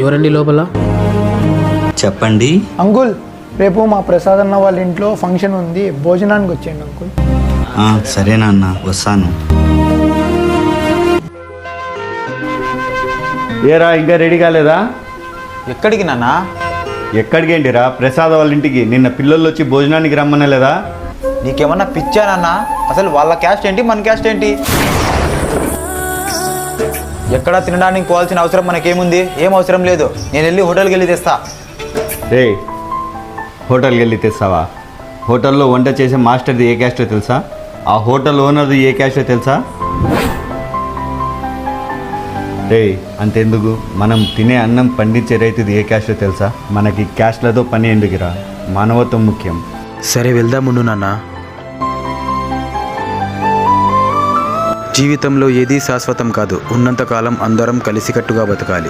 ఎవరండి లోపల? చెప్పండి. అంకుల్, రేపు మా ప్రసాద్ అన్న వాళ్ళ ఇంట్లో ఫంక్షన్ ఉంది, భోజనానికి వచ్చేయండి అంకుల్. సరేనా అన్న, వస్తాను. ఏరా ఇంకా రెడీ కాలేదా? ఎక్కడికి నాన్న? ఎక్కడికేంటిరా, ప్రసాద్ వాళ్ళ ఇంటికి. నిన్న పిల్లలు వచ్చి భోజనానికి రమ్మనలేదా? నీకేమన్నా పిచ్చానన్న? అసలు వాళ్ళ క్యాస్ట్ ఏంటి, మన క్యాస్ట్ ఏంటి? ఎక్కడ తినడానికి పోవాల్సిన అవసరం మనకేముంది? ఏం అవసరం లేదు. నేను వెళ్ళి హోటల్కి వెళ్ళి తెస్తా. రే, హోటల్కి వెళ్ళి తెస్తావా? హోటల్లో వంట చేసే మాస్టర్ది ఏ క్యాస్టో తెలుసా? ఆ హోటల్ ఓనర్ది ఏ క్యాస్టో తెలుసా? రే, అంతెందుకు, మనం తినే అన్నం పండించే రైతుది ఏ క్యాస్టో తెలుసా? మనకి క్యాస్ట్లతో పని ఎందుకురా, మానవత్వం ముఖ్యం. సరే వెళ్దాముండు నాన్న. జీవితంలో ఏదీ శాశ్వతం కాదు. ఉన్నంతకాలం అందరం కలిసికట్టుగా బతకాలి.